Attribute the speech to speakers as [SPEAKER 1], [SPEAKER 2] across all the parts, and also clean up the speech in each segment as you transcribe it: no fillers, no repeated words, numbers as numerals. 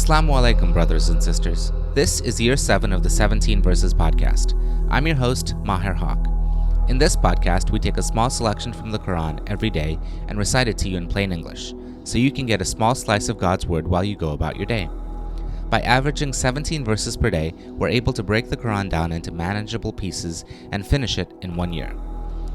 [SPEAKER 1] As-salaam, brothers and sisters. This is year 7 of the 17 Verses podcast. I'm your host, Maher Haq. In this podcast, we take a small selection from the Quran every day and recite it to you in plain English, so you can get a small slice of God's word while you go about your day. By averaging 17 verses per day, we're able to break the Quran down into manageable pieces and finish it in 1 year.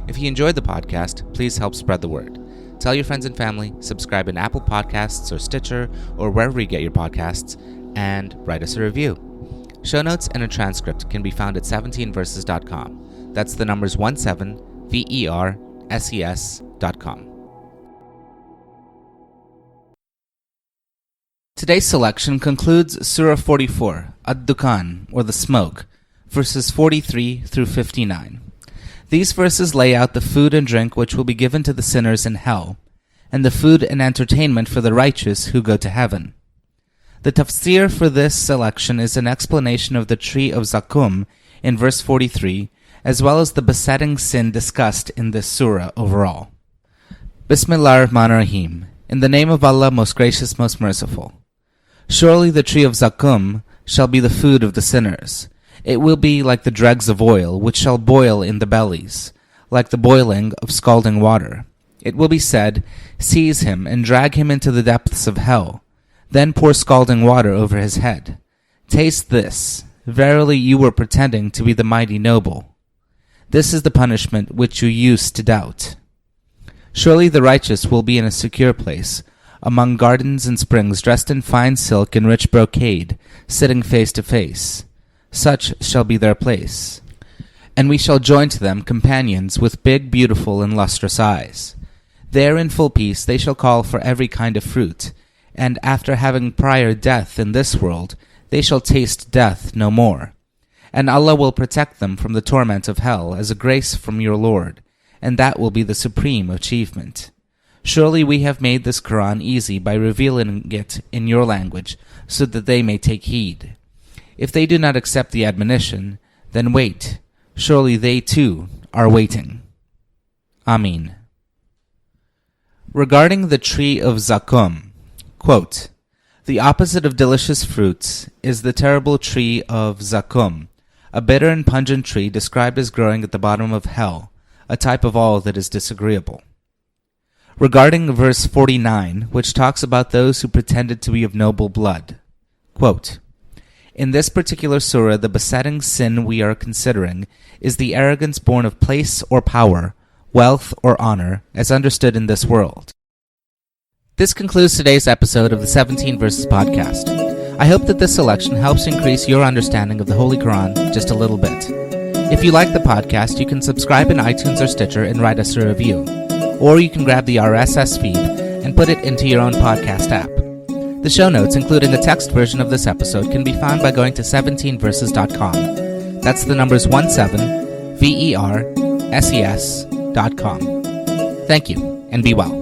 [SPEAKER 1] If you enjoyed the podcast, please help spread the word. Tell your friends and family, subscribe in Apple Podcasts or Stitcher or wherever you get your podcasts, and write us a review. Show notes and a transcript can be found at 17verses.com. That's the numbers 17verses.com. Today's selection concludes Surah 44, Adh-Dukhân, or the smoke, verses 43 through 59. These verses lay out the food and drink which will be given to the sinners in hell, and the food and entertainment for the righteous who go to heaven. The Tafseer for this selection is an explanation of the Tree of Zaqqum in verse 43, as well as the besetting sin discussed in this surah overall. Bismillah ar-Rahman ar-Rahim. In the name of Allah, most gracious, most merciful. Surely the Tree of Zaqqum shall be the food of the sinners. It will be like the dregs of oil, which shall boil in the bellies, like the boiling of scalding water. It will be said, seize him and drag him into the depths of hell. Then pour scalding water over his head. Taste this. Verily you were pretending to be the mighty noble. This is the punishment which you used to doubt. Surely the righteous will be in a secure place, among gardens and springs, dressed in fine silk and rich brocade, sitting face to face. Such shall be their place. And we shall join to them companions with big, beautiful, and lustrous eyes. There in full peace they shall call for every kind of fruit, and after having prior death in this world, they shall taste death no more. And Allah will protect them from the torment of hell as a grace from your Lord, and that will be the supreme achievement. Surely we have made this Quran easy by revealing it in your language, so that they may take heed. If they do not accept the admonition, then wait. Surely they too are waiting. Ameen. Regarding the Tree of Zaqqum, quote, the opposite of delicious fruits is the terrible Tree of Zaqqum, a bitter and pungent tree described as growing at the bottom of hell, a type of all that is disagreeable. Regarding verse 49, which talks about those who pretended to be of noble blood, quote, in this particular surah, the besetting sin we are considering is the arrogance born of place or power, wealth or honor, as understood in this world. This concludes today's episode of the 17 Verses podcast. I hope that this selection helps increase your understanding of the Holy Quran just a little bit. If you like the podcast, you can subscribe in iTunes or Stitcher and write us a review. Or you can grab the RSS feed and put it into your own podcast app. The show notes, including a text version of this episode, can be found by going to 17verses.com. That's the numbers 17verses.com. Thank you, and be well.